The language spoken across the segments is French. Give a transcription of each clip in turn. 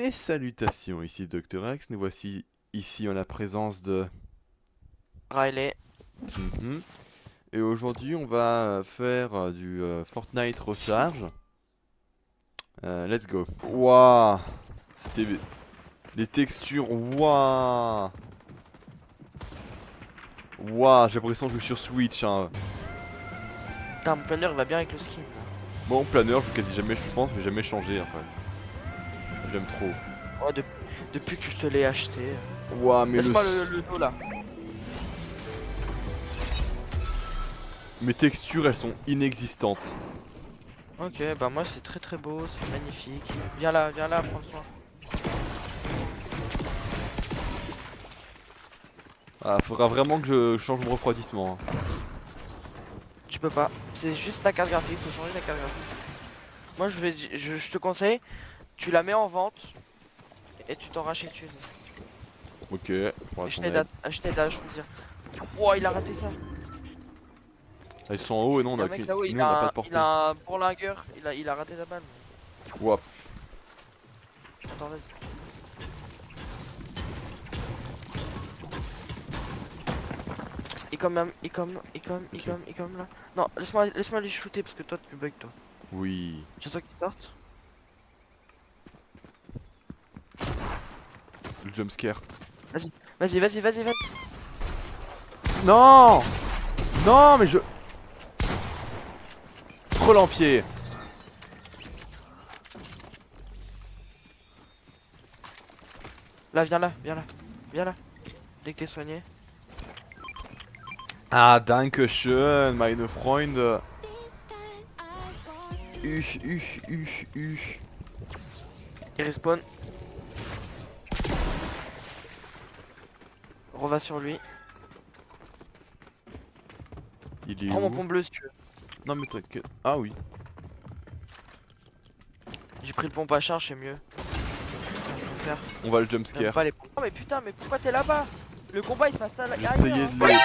Mes salutations, ici Dr. Axe, nous voici ici en la présence de... Riley. Mhm. Et aujourd'hui on va faire du Fortnite recharge. Let's go. Waouh. C'était... Les textures, waouh. Waouh, j'ai l'impression de jouer sur Switch, hein. Putain, mon planeur il va bien avec le skin là. Bon, planeur, je vais quasi jamais, je pense, je vais jamais changer en fait. J'aime trop. Ouais, depuis que je te l'ai acheté. Waouh, mais Laisse-moi le dos là. Mes textures, elles sont inexistantes. Ok, bah moi c'est très beau, c'est magnifique. Viens là, prends soin. Ah, faudra vraiment que je change mon refroidissement, hein. Tu peux pas. C'est juste la carte graphique, faut changer la carte graphique. Moi je te conseille, tu la mets en vente et tu t'en rachètes une. Ok, faudra Je qu'on t'aide aide. je t'aide à choisir. Oh, il a raté ça. Ah, ils sont en haut et non, on Il y a a un mec qu'une... là-haut, Nous, on n'a pas de il portée. a un bourlingueur, il a raté la balle. Wouah. Attends, vas-y. Il comme là. Non, laisse-moi les shooter parce que toi tu bugs toi. Oui. C'est toi qui sortent. Le jumpscare. Vas-y. Non. Non, mais je... Trop l'empied. Là, viens là. Dès que t'es soigné. Ah, danke schön, meine Freunde. Ich. Il respawn. Reva sur lui. Il est Prends mon où? pont bleu si tu veux. Non, mais t'inquiète. Ah oui. J'ai pris le pompe à charge, c'est mieux. Je préfère. On va le J'aime jumpscare. pas les pompes. Oh mais putain, mais pourquoi t'es là-bas? Le combat il se passe là J'essayais ailleurs. de les...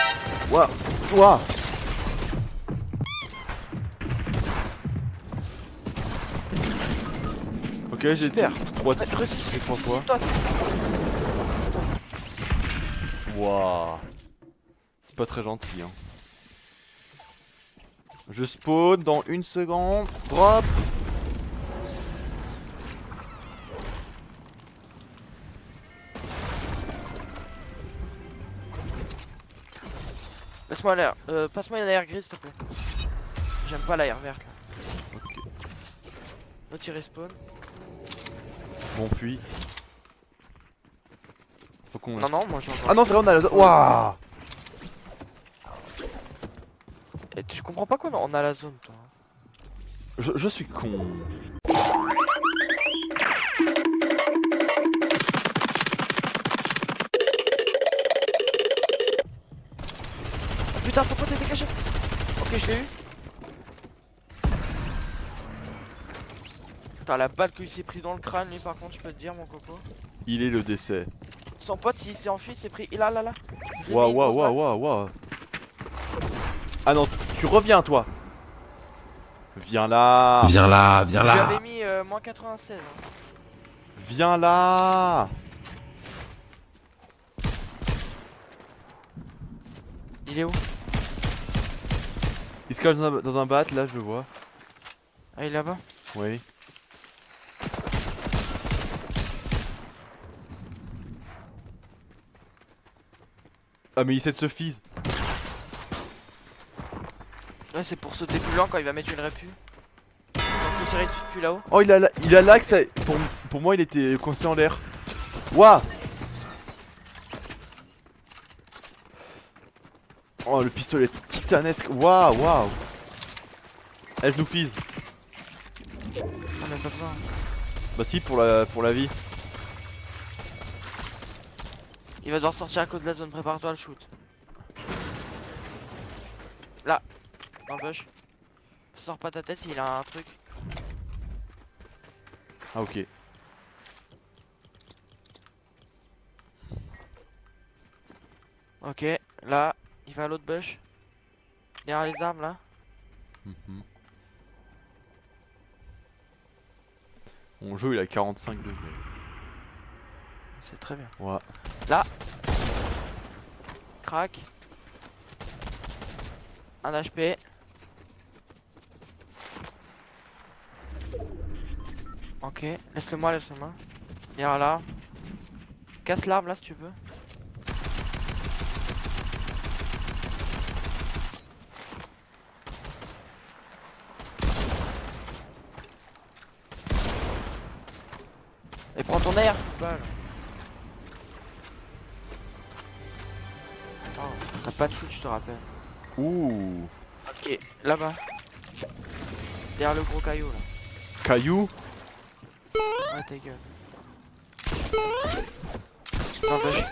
Ouah. Ouah. Ok, j'ai Super. 3 Ressuscite. j'ai 3 fois. Toi. Waouh. C'est pas très gentil, hein. Je spawn dans 1 seconde. Drop. Laisse-moi l'air. Passe-moi l'air gris s'il te plaît. J'aime pas l'air verte là. Ok. L'autre il respawn. Bon, fuit. Faut qu'on... Non, moi j'ai encore. Ah non, c'est vrai, on a la zone. Waouh. Et tu comprends pas qu'on a la zone toi. Je suis con. Putain, ton pote était caché. Ok, je l'ai eu. Putain, la balle qu'il s'est pris dans le crâne, lui, par contre, je peux te dire, mon coco. Il est le décès. Son pote, il s'est enfui, il s'est pris. Là. Je lui ai mis Waouh, une grosse balle. waouh. Ah non, tu reviens, toi. Viens là. Viens Je lui là. avais mis moins 96. Hein. Viens là. Il est où? Il se cache dans un bat, là, je le vois. Ah, il est là-bas? Oui. Ah, mais il essaie de se fise. Ouais, c'est pour sauter plus loin quand il va mettre une répu. Donc, faut tirer depuis là-haut. Oh, il a lag, ça... pour moi, il était coincé en l'air. Waouh. Oh, le pistolet titanesque. Waouh. Eh, je nous fise. Ah, mais pas besoin. Bah si, pour la vie. Il va devoir sortir à cause de la zone, prépare-toi à le shoot. Là, dans le bush. Sors pas ta tête s'il a un truc. Ah, ok. Ok, là, il va à l'autre bush. Derrière les armes là. Mhm. Mon jeu, il a 45 degrés. c'est très bien. Ouais. Là. Crac. Un HP. Ok, laisse-le moi, laisse-le moi. Viens là. Casse l'arbre là si tu veux. Et prends ton air, balle. Oh, t'as pas de shoot, je te rappelle. Ouh. Ok, là-bas. Derrière le gros caillou là. Caillou. Ouais, ta gueule. Dans le bush.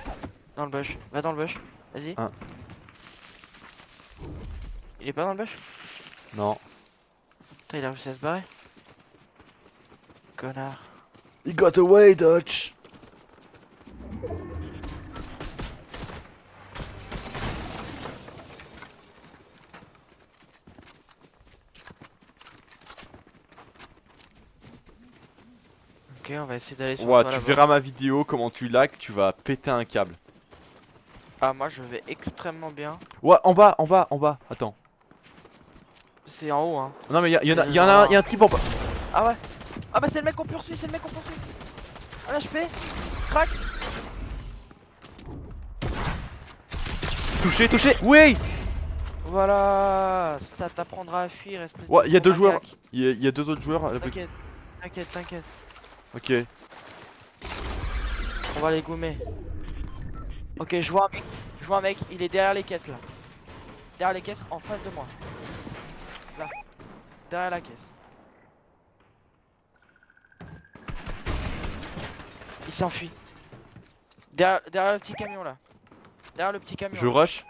Dans le bush. Va dans le bush. Vas-y. Ah. Il est pas dans le bush? Non. Putain, il a réussi à se barrer. Connard. He got away, Dutch. Ok, on va essayer d'aller sur Ouais, toi tu là-bas. verras ma vidéo, comment tu lag, tu vas péter un câble. Ah, moi je vais extrêmement bien. Ouais, en bas, en bas, en bas. Attends. C'est en haut, hein. Non, mais y en a, C'est y en a un type en bas. Ah ouais. Ah bah c'est le mec qu'on poursuit, c'est le mec qu'on poursuit. Un HP. Crac. Touché, touché. Oui. Voilà. Ça t'apprendra à fuir, espèce Ouais, de y a deux gros joueurs. maniaque. Y a deux autres joueurs. T'inquiète. T'inquiète, t'inquiète. Ok. On va les gommer. Ok, je vois un mec. Je vois un mec, il est derrière les caisses là. Derrière les caisses en face de moi. Là. Derrière la caisse. Il s'enfuit. Derrière le petit camion là. Derrière le petit camion. Je rush.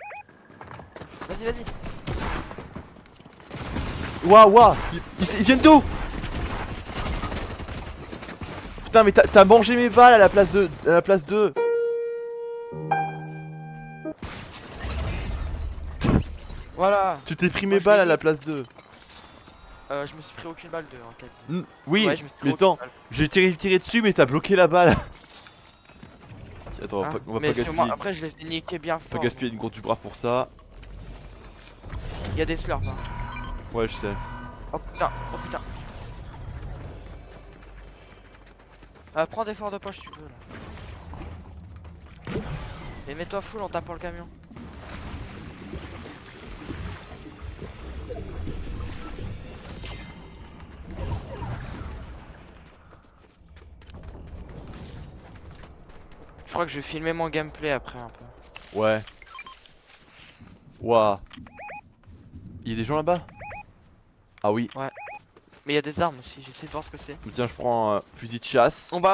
Vas-y, vas-y. Waouh, waouh. Ils viennent d'où? Putain, mais t'as mangé mes balles à la place de. À la place de. Voilà. Tu t'es pris Moi, mes je balles l'ai à la dit. place de. Je me suis pris aucune balle de en quasi. Oui, Ouais, je me suis pris mais aucune attends, balle. j'ai tiré dessus, mais t'as bloqué la balle. Attends, Hein, on va mais pas c'est moi, gaspiller. après je les ai niqués bien Pas fort. gaspiller une grosse du brave pour ça. Il y a des slurps hein. Ouais, je sais. Oh putain, oh putain. Prends des forts de poche si tu veux là. Et mets-toi full en tapant le camion. Je crois que je vais filmer mon gameplay après un peu. Ouais. Waouh. Il y a des gens là-bas? Ah oui. Mais il y a des armes aussi, j'essaie de voir ce que c'est. Tiens, je prends un fusil de chasse. On va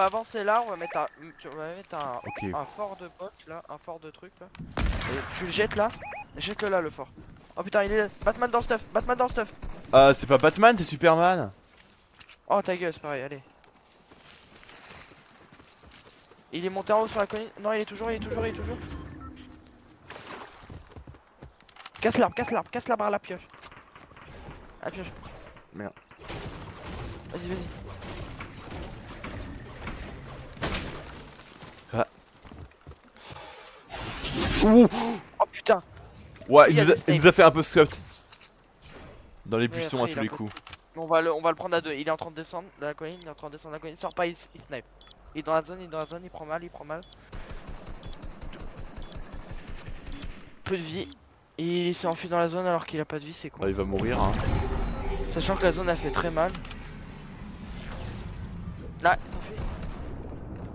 avancer là, on va mettre Ok. un fort de pote là, un fort de truc là. Et tu le jettes là, jette-le là le fort. Oh putain, il est là. Batman dans le stuff, Batman dans le stuff. C'est pas Batman, c'est Superman. Oh ta gueule, c'est pareil, allez. Il est monté en haut sur la colline. Non, il est toujours. Casse l'arbre à la pioche. À la pioche. Merde. Vas-y, vas-y. Ouh. Oh putain. Ouais, Il y a des il nous a fait un peu scupt. Dans les Ouais, buissons après, à il tous a les pas- coups. On va le prendre à deux. Il est en train de descendre de la colline, Sors pas, il snipe. Il est dans la zone, il prend mal. Peu de vie. Il s'est enfui dans la zone alors qu'il a pas de vie, c'est con. Bah, il va mourir, hein. Sachant que la zone a fait très mal. Là, il s'enfuit.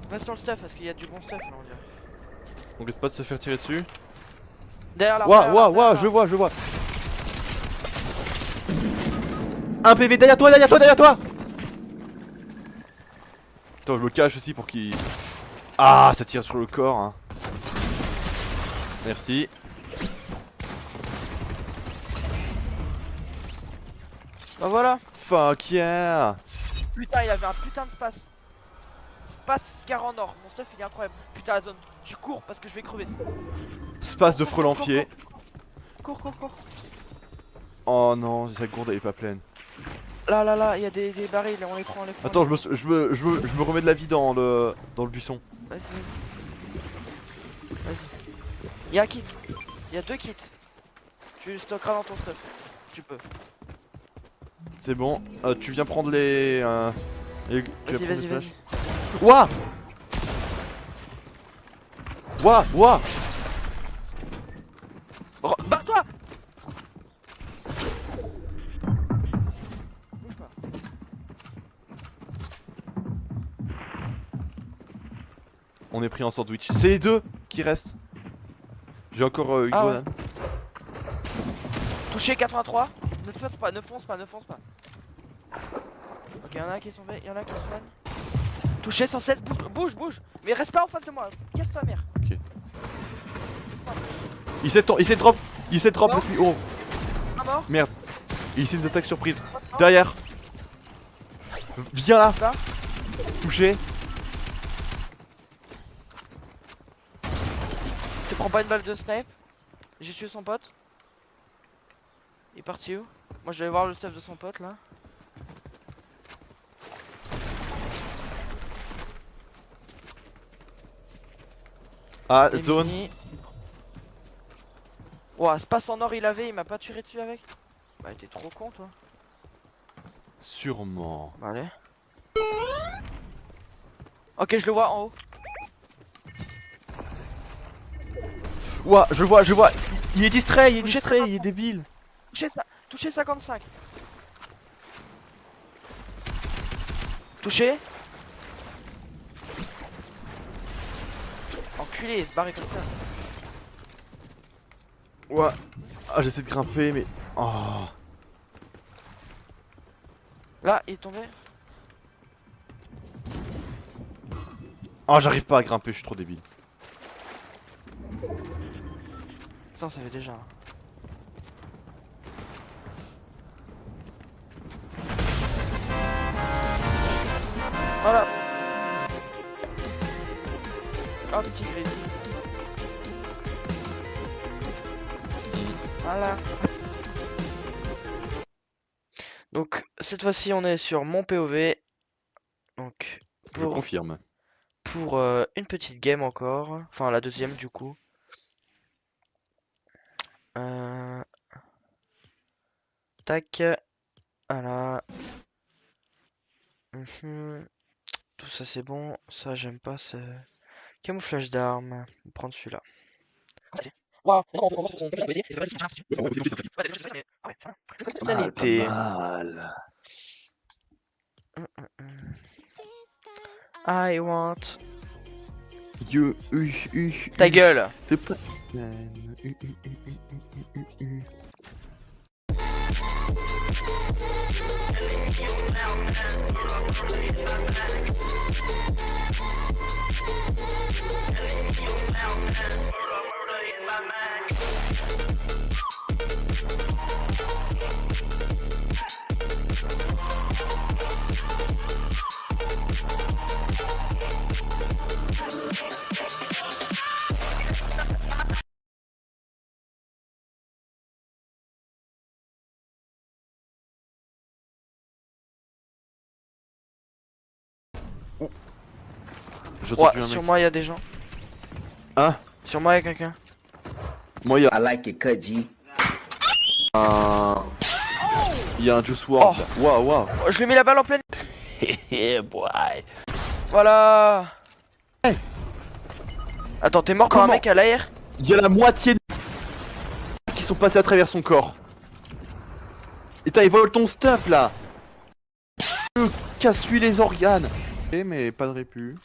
Va sur le stuff parce qu'il y a du bon stuff là on dirait. On risque pas de se faire tirer dessus. Derrière la Waouh, je vois. Un PV derrière toi. Attends, je me cache aussi pour qu'il. Ah, ça tire sur le corps, hein. Merci. Bah voilà. Fuck yeah. Putain, il avait un putain de space. Space gare en or. Mon stuff il est incroyable. Putain, la zone. Tu cours parce que je vais crever. Space de frelampier. Cours. Oh non, sa gourde elle est pas pleine. Là, il y a des barils, on les prend. Attends, je me remets de la vie dans le buisson. Vas-y. Y'a un kit. Y'a 2 kits. Tu le stockeras dans ton stuff. Tu peux. C'est bon. Tu viens prendre les. Tu vas Vas-y, prendre vas-y, les vas-y. flashs. Ouah. Ouah, ouah. Barre-toi. Bouge pas. On est pris en sandwich. C'est les deux qui restent. J'ai encore une Ah ouais. grenade. Touché 83. Ne fonce pas, ne fonce pas, ne fonce pas. Ok, y'en a un qui est tombé, y'en a un qui se soigne. Touché 107, bouge, bouge, bouge. Mais reste pas en face de moi, casse ta mère. Ok. Il s'est drop. Il s'est drop Non. le plus haut. Un mort. Merde. Il essaie des attaques surprise. Derrière. Viens là. Là. Touché. Tu prends pas une balle de snipe. J'ai tué son pote. Il est parti où? Moi je vais voir le stuff de son pote là. Ah, Et zone. Mini. Ouah, space en or il avait, il m'a pas tiré dessus avec. Bah t'es trop con toi. Sûrement. Bah allez. Ok, je le vois en haut. Ouah, je vois. Il est distrait, il est Touché distrait, ça. il est débile. Touché 55. Touché. Enculé, il se barre comme ça. Ouah. Ah, j'essaie de grimper, mais. Oh. Là, il est tombé. Oh, j'arrive pas à grimper, je suis trop débile. Putain, ça fait déjà. Voilà. Oh, petit crédit. Voilà. Donc, cette fois-ci, on est sur mon POV. Donc, Je confirme. pour une petite game encore. Enfin, la deuxième, du coup. Tac. Voilà. Tout ça, c'est bon. Ça, j'aime pas. C'est camouflage d'armes. On va prendre celui-là. Waouh, on va sur son plaisir. C'est pas Mal. I want. You. Ta gueule. C'est pas. J'entends plus un Sur mec. moi, il y a des gens. Hein? Sur moi, il y a quelqu'un. Moi, il y a I like it cut, G. Il y a un Juice WRLD. Oh. Waouh, waouh. Oh, je lui mets la balle en pleine. Yeah, boy. Voilà. Hey. Attends, t'es mort par un Comment? mec à l'air? Il y a la moitié de qui sont passés à travers son corps. Et il vole ton stuff là. Casse-lui les organes. Eh, mais pas de répu.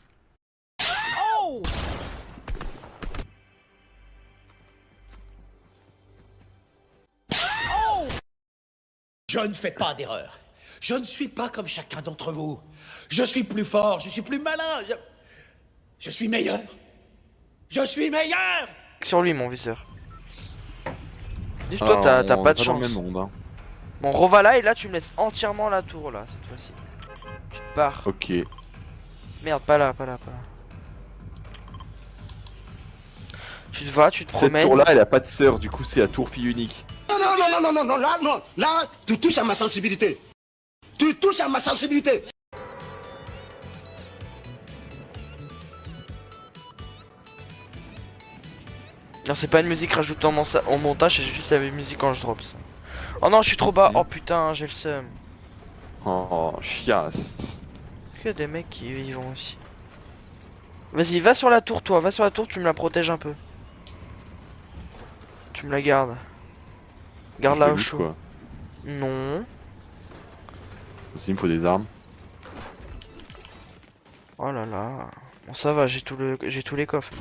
Je ne fais pas d'erreur. Je ne suis pas comme chacun d'entre vous. Je suis plus fort, je suis plus malin. Je suis meilleur. Je suis meilleur. Sur lui, mon viseur. Dis-toi, t'as pas de Dans le chance. même monde, hein. Bon, reva là et là, tu me laisses entièrement la tour là, cette fois-ci. Tu te barres. Ok. Merde, pas là, pas là, pas là. Tu te vas, tu te Cette promènes. tour là, elle a pas de sœur, du coup, c'est la tour fille unique. Non, là, tu touches à ma sensibilité. Tu touches à ma sensibilité. Car c'est pas une musique rajoutée en montage, c'est juste la musique quand je drops. Oh non, je suis trop bas. Oh putain, j'ai le seum. Oh, chiasse. Que des mecs qui y vont aussi. Vas-y, va sur la tour, toi. Va sur la tour, tu me la protèges un peu. Tu me la gardes. Garde-la Je au loot, chaud. quoi. Non. Aussi, il me faut des armes. Oh là là. Bon, ça va, j'ai tous les coffres.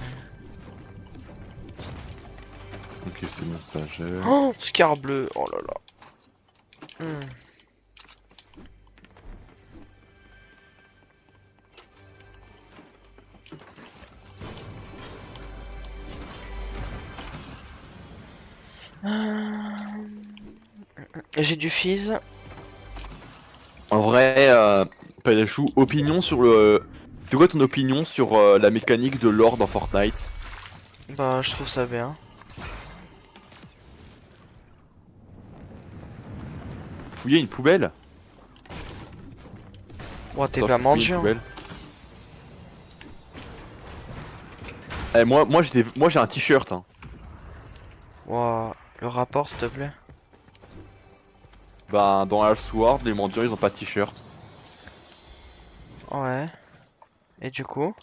Ok, c'est messager. Oh, Scar bleu. Oh là là. Hmm. J'ai du fizz. En vrai, Palachou, opinion sur le... C'est quoi ton opinion sur la mécanique de l'or dans Fortnite? Bah, je trouve ça bien. Fouiller une poubelle? Ouais, t'es Attends, pas je fouille une mendiant. poubelle. Eh, moi j'ai un t-shirt. Hein. Ouah, le rapport, s'il te plaît. Bah, dans Half-Sword, les mendiants ils ont pas de t-shirt. Ouais. Et du coup,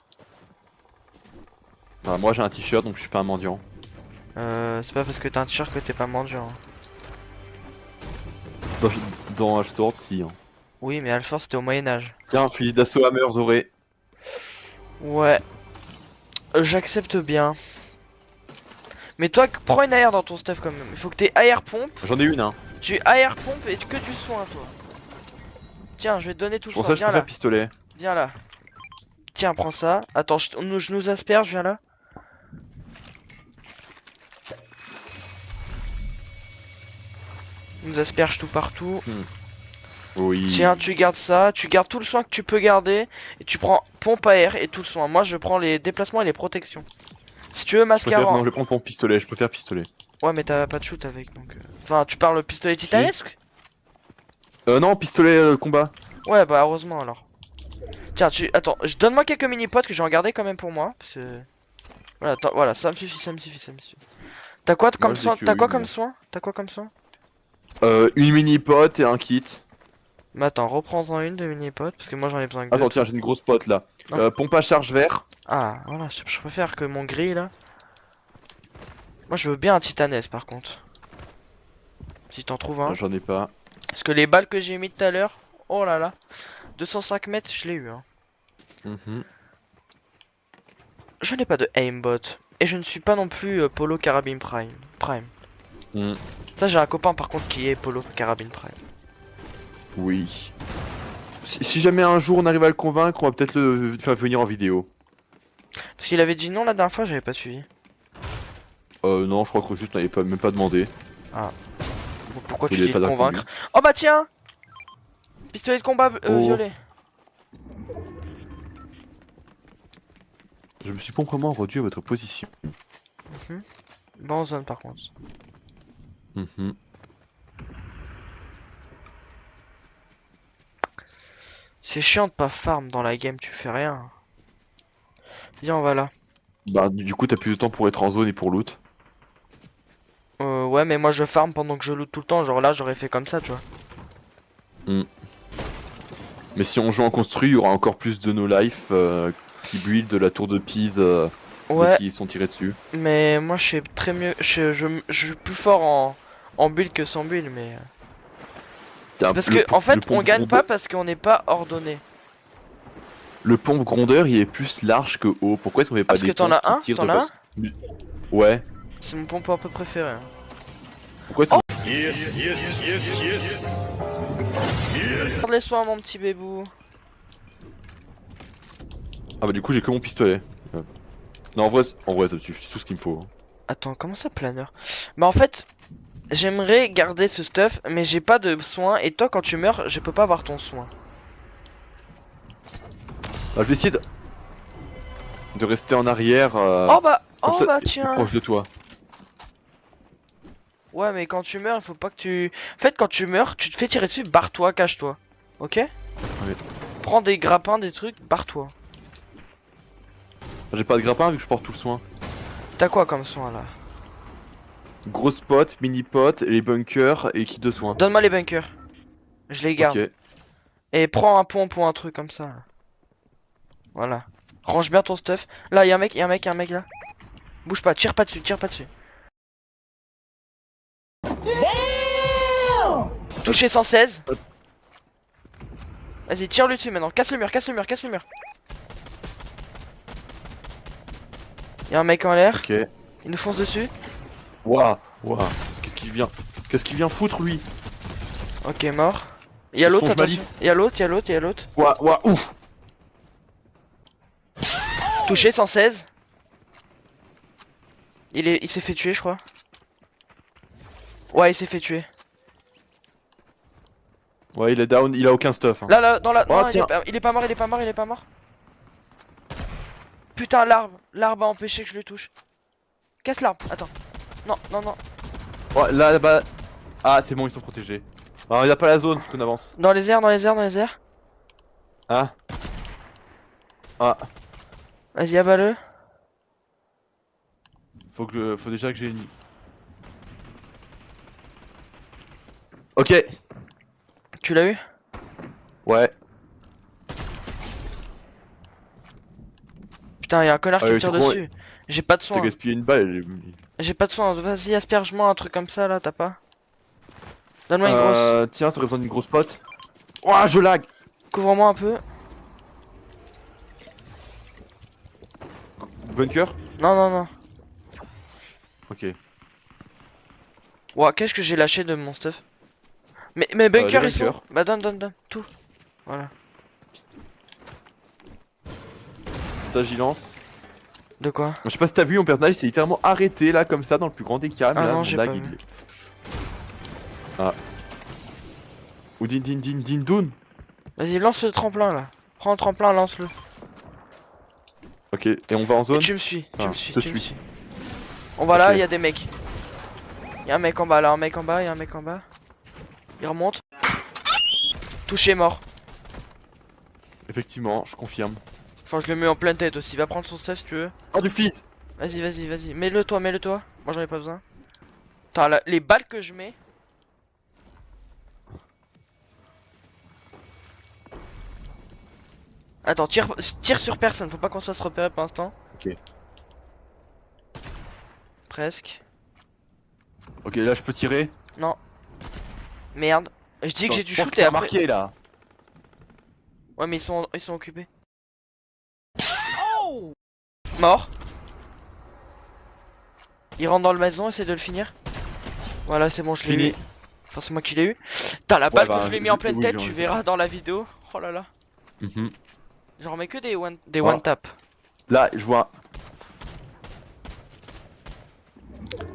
Bah, moi j'ai un t-shirt donc je suis pas un mendiant. c'est pas parce que t'as un t-shirt que t'es pas mendiant. Dans, dans Half-Sword, si. Hein. Oui, mais Alphonse c'était au Moyen-Âge. Tiens, fusil d'assaut hammer doré. Ouais. J'accepte bien. Mais toi, prends une AR dans ton stuff quand même. Il faut que t'aies AR pompe. J'en ai une, hein. Tu AR pompe et que du soin, toi. Tiens, je vais te donner tout le Pour soin. ça, je Viens préfère là. pistolet. Viens là. Tiens, prends ça. Attends, je nous asperge, viens là. Nous asperge tout partout. Oui. Tiens, tu gardes ça, tu gardes tout le soin que tu peux garder, et tu prends pompe à air et tout le soin. Moi, je prends les déplacements et les protections. Si tu veux, Je préfère... mascara. Non, je vais prendre mon pistolet, je préfère pistolet. Ouais, mais t'as pas de shoot avec, donc... Enfin, tu parles pistolet titanesque? Non, pistolet combat. Ouais, bah heureusement alors. Tiens, Attends, donne-moi quelques mini-potes que je vais en garder quand même pour moi, parce que... Voilà, attends, voilà, ça me suffit, ça me suffit, ça me suffit. T'as quoi comme j'ai soin? que T'as quoi une. comme soin? T'as quoi comme soin? Une mini-pote et un kit. Mais attends, reprends-en une de mini-potes, parce que moi j'en ai besoin que Attends, deux. tiens, j'ai une grosse pote là. Non. Pompe à charge vert. Ah, voilà, je préfère que mon gris là. Moi je veux bien un titanesque par contre. Si t'en trouves un. J'en ai pas. Parce que les balles que j'ai mis tout à l'heure, oh là là, 205 mètres, je l'ai eu. Hein. Mhm. Je n'ai pas de aimbot. Et je ne suis pas non plus Polo Carabine Prime. Mm. Ça, j'ai un copain par contre qui est Polo Carabine Prime. Oui. Si jamais un jour on arrive à le convaincre, on va peut-être le faire venir en vidéo. Parce qu'il avait dit non la dernière fois, j'avais pas suivi. Non, je crois que juste on n'avait pas, même pas demandé. Bon, pourquoi Il tu est dis pas le d'accord, convaincre? Oh bah tiens, pistolet de combat Oh. violet. Je me suis proprement rendu à votre position. Bon zone par contre. Mhm. C'est chiant de pas farm dans la game, tu fais rien. Viens, on va là. Bah, du coup, t'as plus de temps pour être en zone et pour loot. Ouais, mais moi je farm pendant que je loot tout le temps. Genre là, j'aurais fait comme ça, tu vois. Mais si on joue en construit, il y aura encore plus de no life qui build de la tour de Pise Ouais, qui sont tirés dessus. mais moi je sais très mieux. Je suis plus fort en build que sans build, mais. Tiens, Parce le que en fait, on pompe gagne pas grondeur- parce qu'on n'est pas ordonné. Le pompe grondeur, il est plus large que haut. Pourquoi est-ce qu'on fait pas Parce des que t'en pompes as un, qui tirent t'en de as façon- Ouais. C'est mon pompe un peu préféré. Hein. Pourquoi est-ce qu'on... Garde les soins, mon petit bébou. Ah bah du coup, j'ai que mon pistolet. Non, en vrai, ça me suffit, c'est tout ce qu'il me faut. Hein. Attends, comment ça planeur? Bah en fait, j'aimerais garder ce stuff, mais j'ai pas de soins. Et toi, quand tu meurs, je peux pas avoir ton soin. Bah, je vais essayer de rester en arrière. Oh bah, comme oh ça, bah plus tiens. proche de toi. Ouais, mais quand tu meurs, il faut pas que tu... En fait, quand tu meurs, tu te fais tirer dessus, barre-toi, cache-toi. Ok? Prends des grappins, des trucs, barre-toi. J'ai pas de grappin vu que je porte tout le soin. T'as quoi comme soin là? Grosse pote, mini pote, les bunkers et kit de soins. Donne-moi les bunkers. Je les garde. Ok. Et prends un pont pour un truc comme ça. Là. Voilà. Range bien ton stuff. Là, y'a un mec, y'a un mec, y'a un mec là. Bouge pas, tire pas dessus, tire pas dessus. Touché 116. Vas-y, tire-lui dessus maintenant. Casse le mur, casse le mur, casse le mur. Y'a un mec en l'air. Ok. Il nous fonce dessus. Waouh. Waouh. Qu'est-ce qu'il vient foutre lui? Ok, mort. Y'a l'autre, Songe attention. malice. Y'a l'autre, y'a l'autre, y'a l'autre. Waouh, waouh, ouf. Touché 116. Il s'est fait tuer, je crois. Ouais, il s'est fait tuer. Ouais, il est down, il a aucun stuff. Hein. Là, là, dans la. Oh, Non, tiens. il est pas mort, il est pas mort, il est pas mort. Putain, l'arbre. L'arbre a empêché que je le touche. Casse l'arbre, attends. Non, non, non. Ouais, là-bas. Ah, c'est bon, ils sont protégés. Alors, il a pas la zone, faut qu'on avance. Dans les airs, dans les airs, dans les airs. Ah. Ah. Vas-y, abat-le. Faut déjà que j'ai une. Ok. Tu l'as eu? Ouais. Putain, y'a un connard qui me tire tu crois- dessus. J'ai pas de T'as soin. gaspillé une balle. J'ai pas de soin. Vas-y, asperge-moi un truc comme ça là, t'as pas? Donne-moi une grosse. Tiens, t'aurais besoin d'une grosse pote. Ouah, je lag. Couvre-moi un peu. Bunker. Non, non, non. Ok. Ouah, qu'est-ce que j'ai lâché de mon stuff? Mais bunkers, les ils sont. bunkers. Bah, donne. Tout. Voilà. Ça, j'y lance. De quoi? Je sais pas si t'as vu, mon personnage s'est littéralement arrêté là, comme ça, dans le plus grand des calmes. Ah là, non, mon j'ai lag, pas il vu. est- Ah. Ou din doun. Vas-y, lance le tremplin là. Prends le tremplin, lance-le. Ok, et on va en Et zone. tu me suis, tu Ah, me suis, je te tu me suis. suis. On va là, Ok. il y a des mecs. Il y a un mec en bas là, un mec en bas, il y a un mec en bas. Il remonte. Touché, mort. Effectivement, je confirme. Enfin, je le mets en pleine tête aussi. Va prendre son stuff si tu veux. Oh, du fils. Vas-y, vas-y, vas-y. Mets-le toi, mets-le toi. Moi j'en ai pas besoin. Attends, les balles que je mets. Attends, tire sur personne. Faut pas qu'on se fasse repérer pour l'instant. Ok. Presque. Ok, là, je peux tirer. Merde. Je dis que j'ai dû Je pense shooter t'as après. marqué là. Ouais, mais ils sont occupés. Mort. Il rentre dans le maison, essaie de le finir. Voilà, c'est bon, je l'ai Fini. eu. Enfin, c'est moi qui l'ai eu. T'as la balle bah, que je lui ai mis en pleine oui, tête, j'ai tu envie. verras dans la vidéo. Oh là là. Mhm. J'en remets que des one Oh. tap. Là, je vois.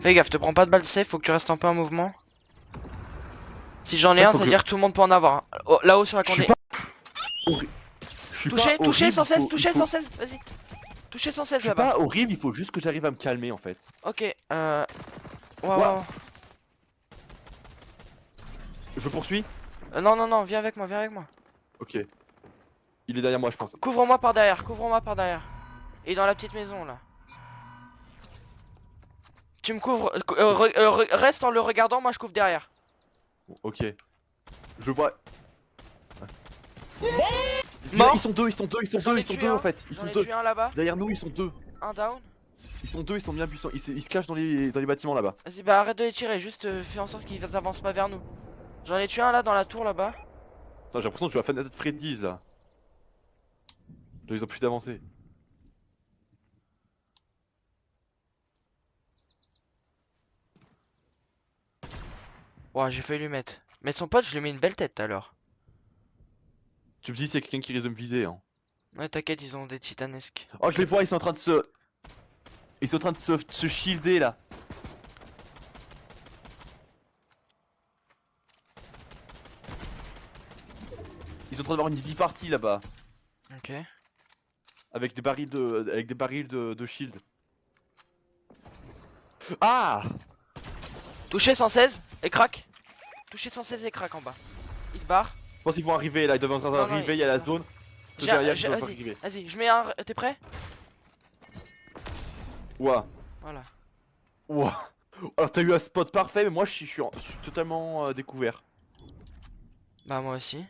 Fais gaffe, te prends pas de balle safe, faut que tu restes un peu en mouvement. Si j'en ai Ah, un, faut ça veut que- dire que tout le monde peut en avoir. Hein. Oh, là-haut sur la Je suis condé. Je suis Touché, pas touché, horrible, 116, il faut- touché, il faut- 116, vas-y. Touché 116 Je suis là-bas. pas horrible, il faut juste que j'arrive à me calmer en fait. Ok, Ouais, Ouah. ouais. Je poursuis. Non, non, non, viens avec moi, viens avec moi. Ok. Il est derrière moi, je pense. Couvre-moi par derrière, couvre-moi par derrière. Et dans la petite maison là. Tu me couvres, reste en le regardant, moi je couvre derrière. Ok. Je vois. Mort. Ils sont deux, ils sont deux, ils sont J'en deux, ai ils sont tué deux un. en fait. Ils J'en sont ai deux. tué un là-bas, Derrière nous, ils sont deux. un down. Ils sont deux, ils sont bien puissants. Ils se cachent dans les bâtiments là-bas. Vas-y, bah arrête de les tirer, juste fais en sorte qu'ils avancent pas vers nous. J'en ai tué un là dans la tour là-bas. Attends, j'ai l'impression que je vais à Five Nights at Freddy's là. Là, ils ont plus d'avancer. Ouah, j'ai failli lui mettre. Mais son pote, je lui ai mis une belle tête alors. Tu me dis s'il y a quelqu'un qui risque de me viser. Hein. Ouais, t'inquiète, ils ont des titanesques. Oh, je les vois, ils sont en train de se. Ils sont en train de se shielder là. Ils sont en train d'avoir une midi party là-bas. Ok. Avec des barils de shield. Ah! Touché 116 et crack. Touché 116 et crack en bas. Il se barre. Je pense qu'ils vont arriver là, ils doivent être en train Non, non, d'arriver, il y a la zone. Tout derrière, ils doivent arriver. Vas-y, je mets un. T'es prêt? Ouah, Voilà. ouah. Alors t'as eu un spot parfait, mais moi je suis totalement découvert. Bah moi aussi.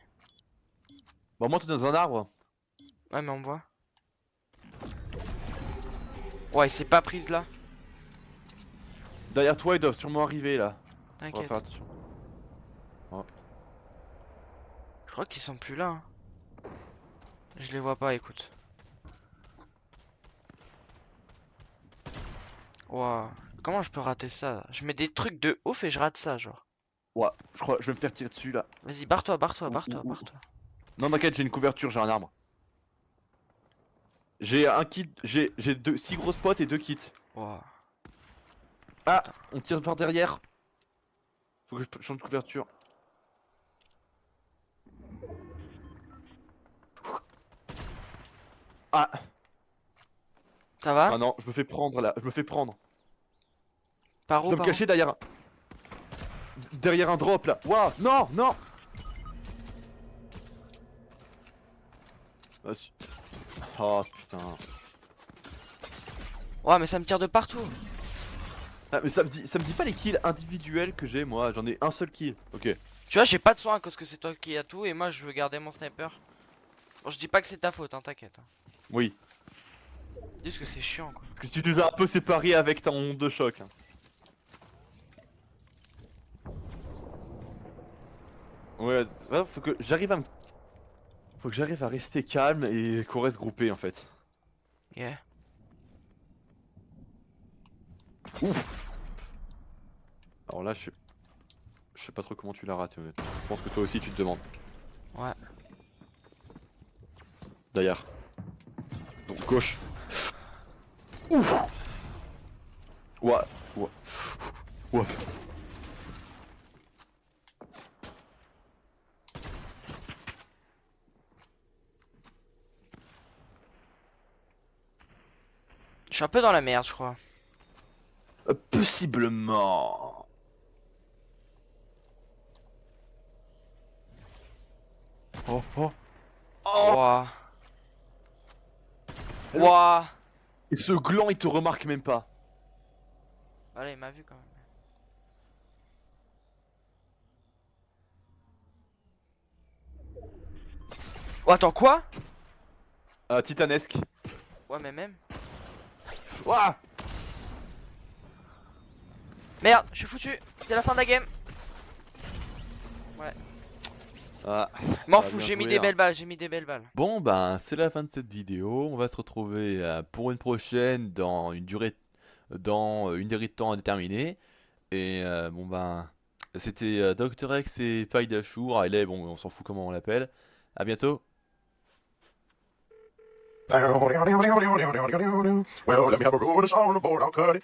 Bon, moi t'es dans un arbre. Ouais mais on me voit. Ouais, il s'est pas prise là. Derrière toi, ils doivent sûrement arriver là. On va T'inquiète. faire attention. Je crois qu'ils sont plus là. Hein. Je les vois pas, écoute. Waouh. Comment je peux rater ça? Je mets des trucs de ouf et je rate ça, genre. Ouais, je crois, je vais me faire tirer dessus là. Vas-y, barre-toi, barre-toi, Ouh, barre-toi, ouh, ouh. barre-toi. Non, t'inquiète, j'ai une couverture, j'ai un arbre. J'ai un kit, j'ai 6 gros spots et 2 kits. Waouh. Ah, on tire par derrière. Faut que je change de couverture. Ah, Ça va? ah non, je me fais prendre là, je me fais prendre. Par Je où, dois me par où? cacher derrière un drop là. Waouh, non, non. Ah, oh putain. Ouais, mais ça me tire de partout. Ah, mais ça me dit pas les kills individuels que j'ai moi, j'en ai un seul kill. Ok. Tu vois, j'ai pas de soin à cause que c'est toi qui as tout et moi je veux garder mon sniper. Bon, je dis pas que c'est ta faute, hein, t'inquiète. Hein. Oui. Dis que c'est chiant, quoi. Parce que tu nous as un peu séparés avec ta onde de choc. Hein. Ouais, faut que j'arrive à me... Faut que j'arrive à rester calme et qu'on reste groupé en fait. Yeah. Ouf. Alors là, je sais pas trop comment tu l'as raté honnêtement. Je pense que toi aussi tu te demandes. Ouais. D'ailleurs. Donc gauche. Ouf. Ouais. Ouais. Ouais. Je suis un peu dans la merde, je crois. Possiblement. Oh oh. Oh. Waouh. Waouh. Et ce gland il te remarque même pas. Allez, il m'a vu quand même. Oh, attends, quoi? Titanesque. Ouais, mais même. Ouah. Merde, je suis foutu. C'est la fin de la game. Ouais. Ah. M'en Ça va fous, bien j'ai mis jouer, des hein. belles balles, j'ai mis des belles balles. Bon, ben, c'est la fin de cette vidéo. On va se retrouver pour une prochaine dans une durée de temps indéterminée. Et bon, ben, c'était Dr. X et Paidachou. Riley, bon, on s'en fout comment on l'appelle. À bientôt. Well, let me have a roll, it's on the board, I'll cut it.